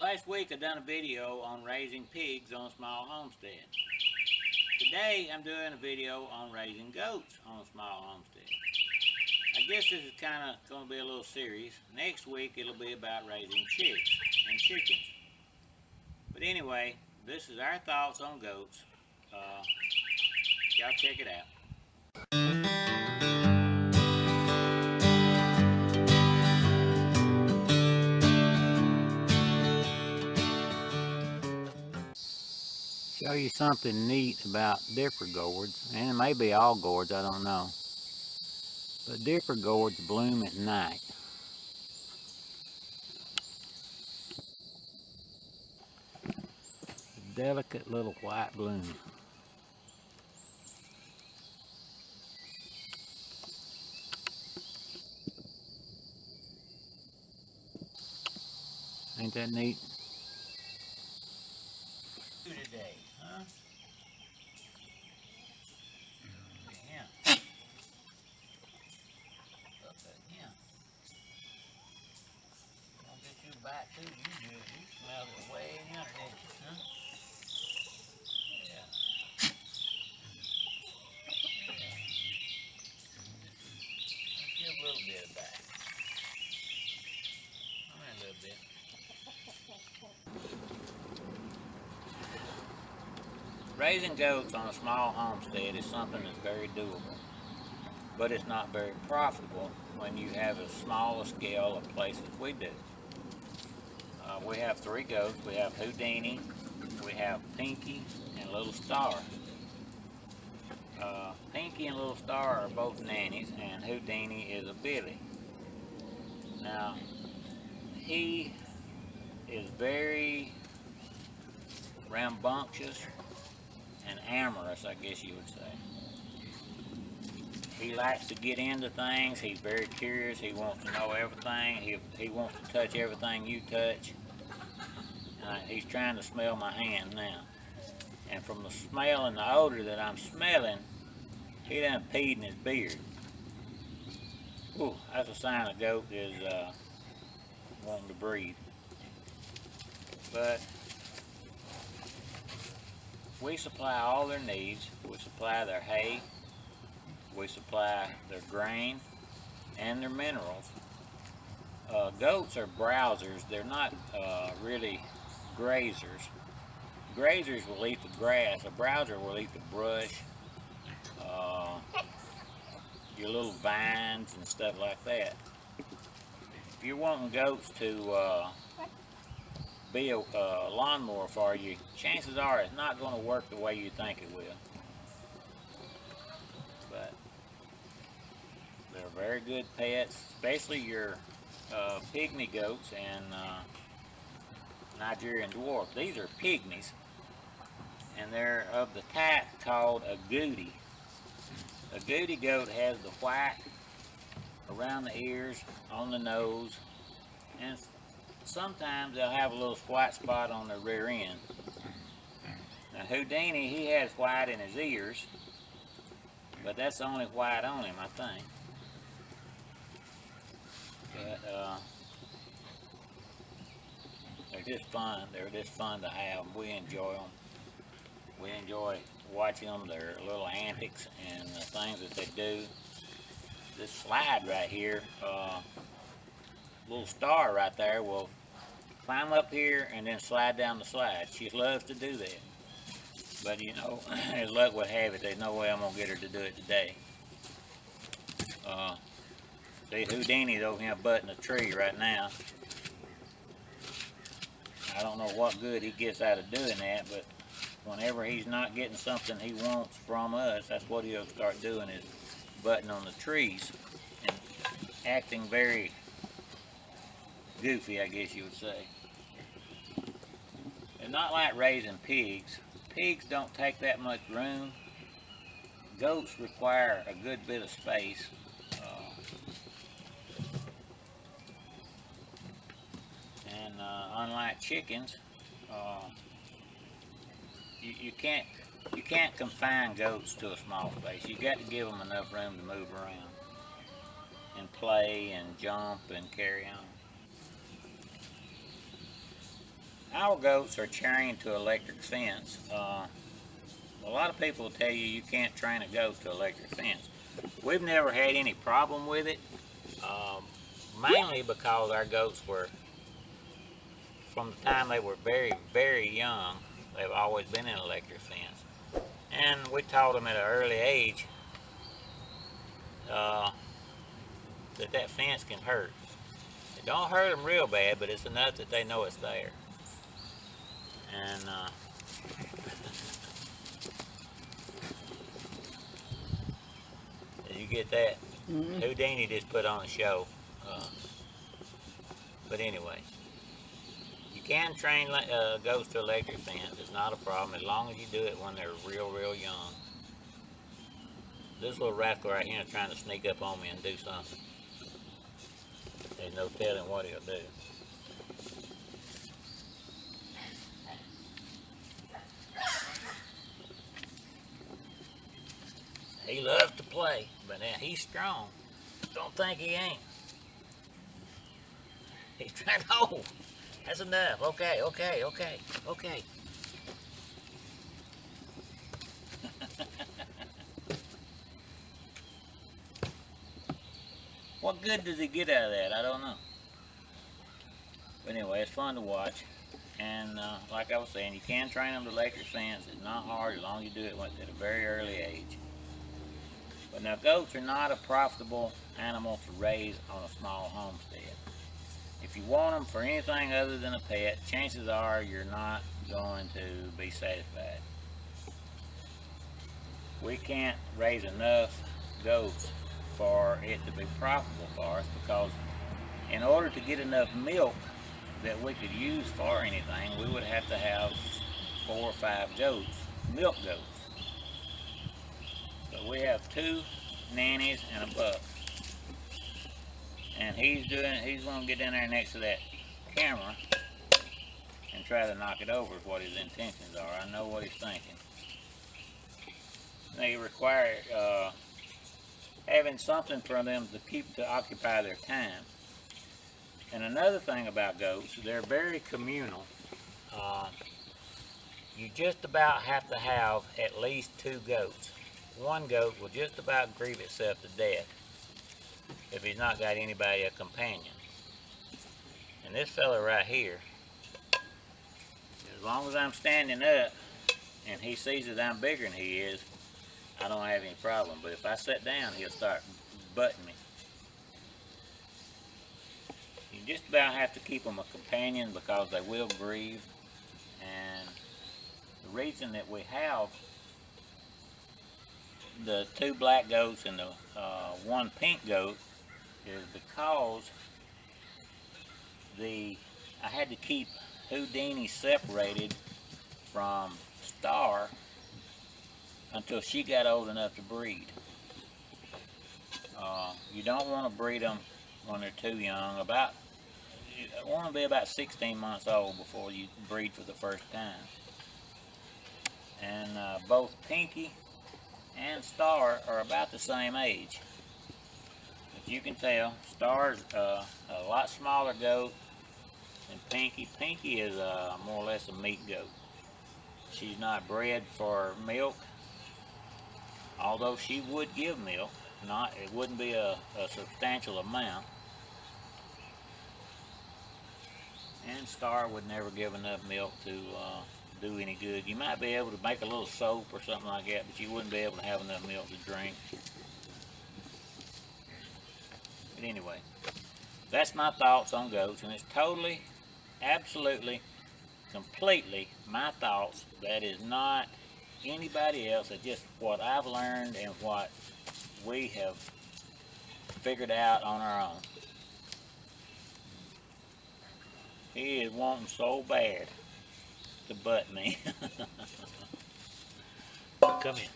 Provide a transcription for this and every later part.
Last week I done a video on raising pigs on a small homestead. Today I'm doing a video on raising goats on a small homestead. I guess this is kind of going to be a little serious. Next week it'll be about raising chicks and chickens. But anyway, this is our thoughts on goats. Y'all check it out. Show you something neat about dipper gourds, and it may be all gourds, I don't know. But dipper gourds bloom at night. A delicate little white bloom. Ain't that neat? Today, huh? Yeah. Yeah. I'll get you a bite too. You smell it way yonder, didn't you? Huh? Yeah. Let's give a little bit of bite. Only a little bit. Raising goats on a small homestead is something that's very doable, but it's not very profitable when you have as small a scale of places we do. We have 3 goats. We have Houdini, we have Pinky, and Little Star. Pinky and Little Star are both nannies, and Houdini is a billy. Now, he is very rambunctious and amorous, I guess you would say. He likes to get into things. He's very curious. He wants to know everything. He wants to touch everything you touch. He's trying to smell my hand now. And from the smell and the odor that I'm smelling, he done peed in his beard. Ooh, that's a sign a goat is wanting to breathe. But we supply all their needs. We supply their hay, we supply their grain, and their minerals. Goats are browsers. They're not really grazers. Grazers will eat the grass. A browser will eat the brush, your little vines and stuff like that. If you're wanting goats to be a lawnmower for you, chances are it's not going to work the way you think it will. But they're very good pets, especially your pygmy goats and Nigerian dwarf. These are pygmies, and they're of the type called a goody. A goody goat has the white around the ears, on the nose, and sometimes they'll have a little white spot on their rear end. Now Houdini, he has white in his ears, but that's the only white on him, I think. But they're just fun. They're just fun to have. We enjoy them. We enjoy watching them, their little antics and the things that they do. This slide right here, little Star right there will climb up here and then slide down the slide. She loves to do that. But you know, as luck would have it, there's no way I'm going to get her to do it today. See, Houdini's over here butting a tree right now. I don't know what good he gets out of doing that, but whenever he's not getting something he wants from us, that's what he'll start doing, is butting on the trees and acting very goofy, I guess you would say. It's not like raising pigs. Pigs don't take that much room. Goats require a good bit of space. Unlike chickens, you can't confine goats to a small space. You got to give them enough room to move around and play and jump and carry on. our goats are chained to electric fence. A lot of people will tell you you can't train a goat to electric fence. We've never had any problem with it, um, mainly because our goats were, from the time they were very, very young, they've always been in electric fence. And we taught them at an early age uh, that fence can hurt. It don't hurt them real bad, but it's enough that they know it's there. And you get that? Mm-hmm. Houdini just put on a show. But anyway, you can train goats to electric fence. It's not a problem as long as you do it when they're real, real young. This little rascal right here is trying to sneak up on me and do something. There's no telling what he'll do. He loves to play, but he's strong. Don't think he ain't. He's trying to hold. That's enough. Okay, okay, okay, okay. What good does he get out of that? I don't know. But anyway, it's fun to watch. And like I was saying, you can train them to electric fence. It's not hard as long as you do it at a very early age. But now goats are not a profitable animal to raise on a small homestead. If you want them for anything other than a pet, chances are you're not going to be satisfied. We can't raise enough goats for it to be profitable for us, because in order to get enough milk that we could use for anything, we would have to have 4 or 5 goats, milk goats. So we have 2 nannies and a buck. And he's going to get in there next to that camera and try to knock it over is what his intentions are. I know what he's thinking. They require having something for them to occupy their time. And another thing about goats, they're very communal. You just about have to have at least 2 goats. One goat will just about grieve itself to death if he's not got anybody, a companion. And this fella right here, as long as I'm standing up and he sees that I'm bigger than he is, I don't have any problem. But if I sit down, he'll start butting me. You just about have to keep them a companion because they will grieve. And the reason that we have the 2 black goats and the 1 pink goat is because I had to keep Houdini separated from Star until she got old enough to breed. You don't want to breed them when they're too young. You want to be about 16 months old before you breed for the first time. And both Pinky and Star are about the same age. As you can tell, Star's a lot smaller goat than Pinky. Pinky is more or less a meat goat. She's not bred for milk, although she would give milk. It wouldn't be a substantial amount. And Star would never give enough milk to do any good. You might be able to make a little soap or something like that, but you wouldn't be able to have enough milk to drink. But anyway, that's my thoughts on goats, and it's totally, absolutely, completely my thoughts. That is not anybody else. It's just what I've learned and what we have figured out on our own. He is wanting so bad to butt me. Come in.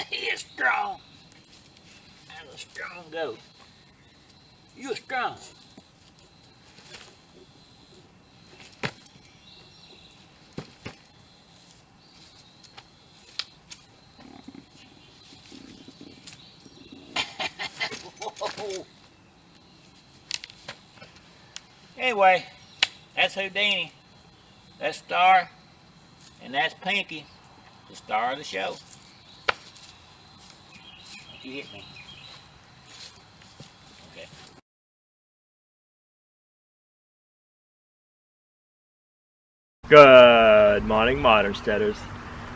He is strong. That's a strong goat. You're strong. Anyway, that's Houdini. That's Star. And that's Pinky, the star of the show. You hit me. Okay. Good morning, Modern Steaders.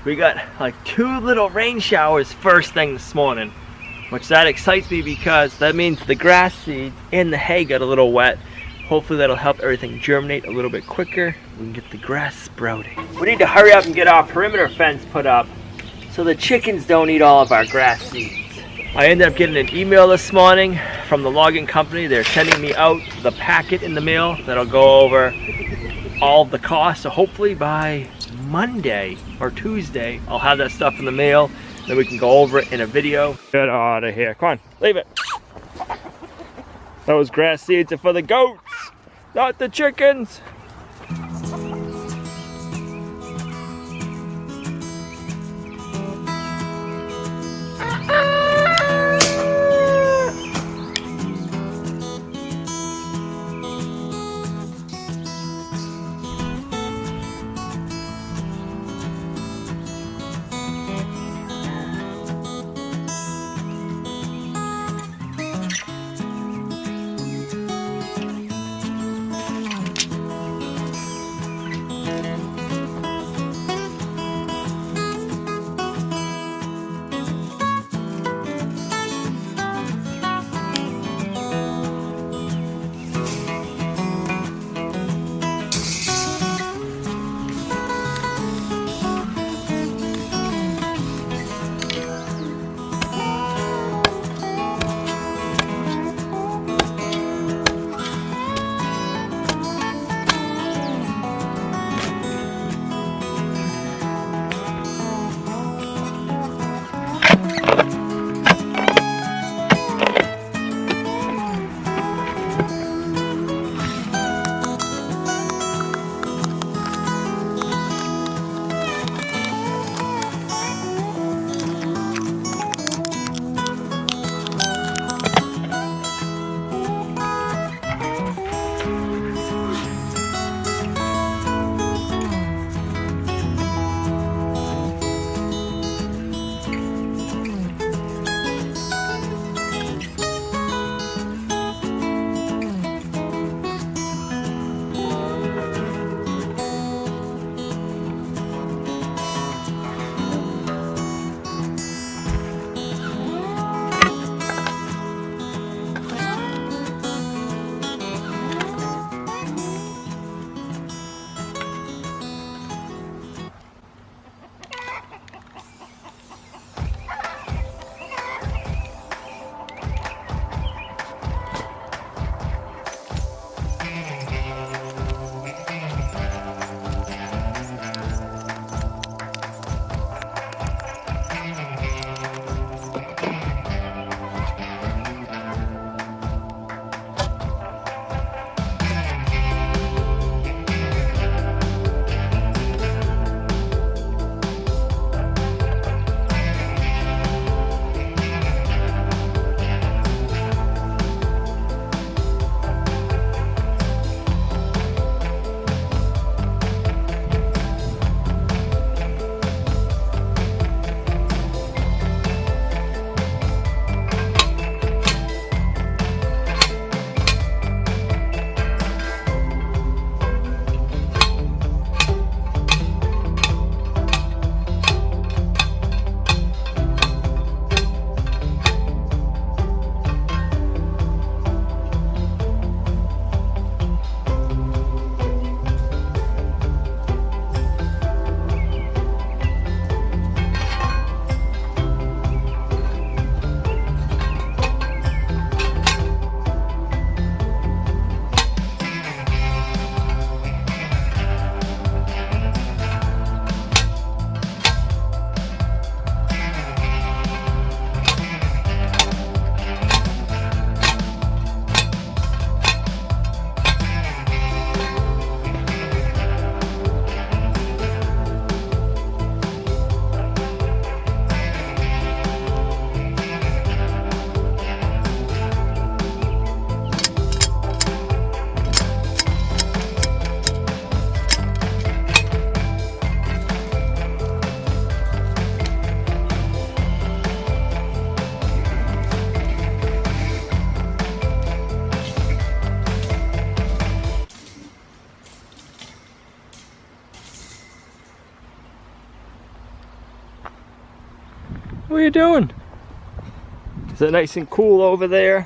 We got like 2 little rain showers first thing this morning, which that excites me because that means the grass seeds and the hay got a little wet. Hopefully that'll help everything germinate a little bit quicker. We can get the grass sprouting. We need to hurry up and get our perimeter fence put up so the chickens don't eat all of our grass seeds. I ended up getting an email this morning from the logging company. They're sending me out the packet in the mail that'll go over all of the costs. So hopefully by Monday or Tuesday, I'll have that stuff in the mail. Then we can go over it in a video. Get out of here. Come on, leave it. Those grass seeds are for the goats, not the chickens. What are you doing? Is it nice and cool over there?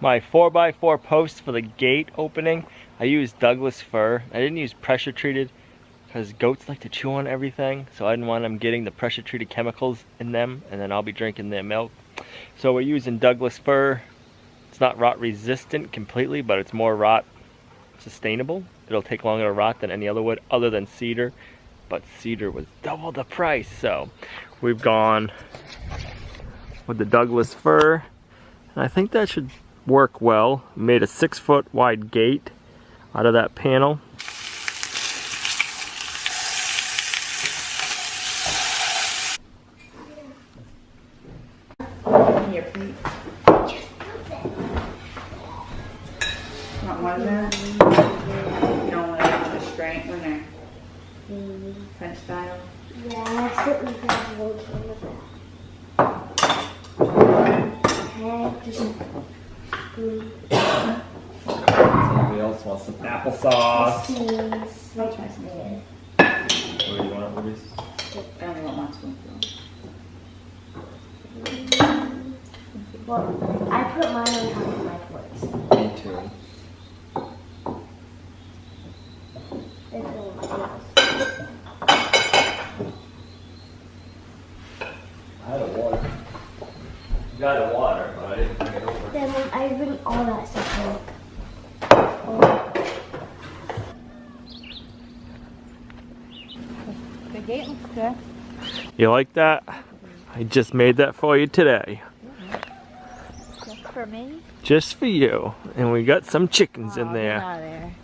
My 4x4 posts for the gate opening, I used Douglas fir. I didn't use pressure treated because goats like to chew on everything, so I didn't want them getting the pressure treated chemicals in them, and then I'll be drinking their milk. So we're using Douglas fir. It's not rot resistant completely, but it's more rot sustainable. It'll take longer to rot than any other wood other than cedar, but cedar was double the price. So we've gone with the Douglas fir, and I think that should work well. Made a 6-foot wide gate out of that panel. Here, Pete. Want one of that? You don't want to have the strength when they're French style? Yeah, I certainly have one on the back. Okay, just Somebody else wants some applesauce. Cheese. Might try some of it. What do you want, Ruby? I only want one spoonful. Well, I put mine on top of my plates. Me too. There's no one else. I had a water. You got a water, but I didn't bring it over. Then I bring all that stuff in. Oh. The gate looks good. You like that? I just made that for you today. Just for me? Just for you. And we got some chickens in Get there. out of there.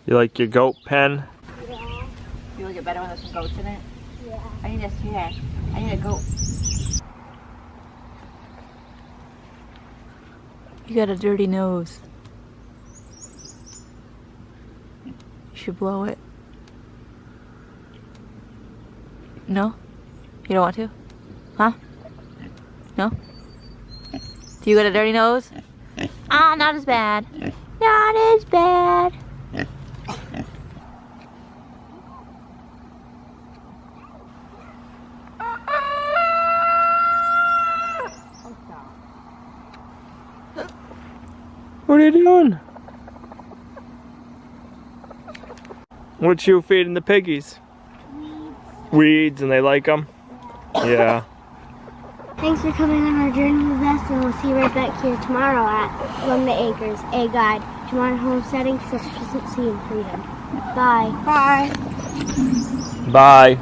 You like your goat pen? Yeah. You like it better when there's some goats in it? Yeah. I need this here. I need a goat. You got a dirty nose. You should blow it. No? You don't want to? Huh? No? Do you got a dirty nose? Ah, not as bad. Not as bad. What are you doing? What you feeding the piggies? Weeds, and they like them? Yeah. Thanks for coming on our journey with us, and we'll see you right back here tomorrow at Run the Acres, a guide to modern homesteading, self-sufficiency, and freedom. Bye. Bye. Bye.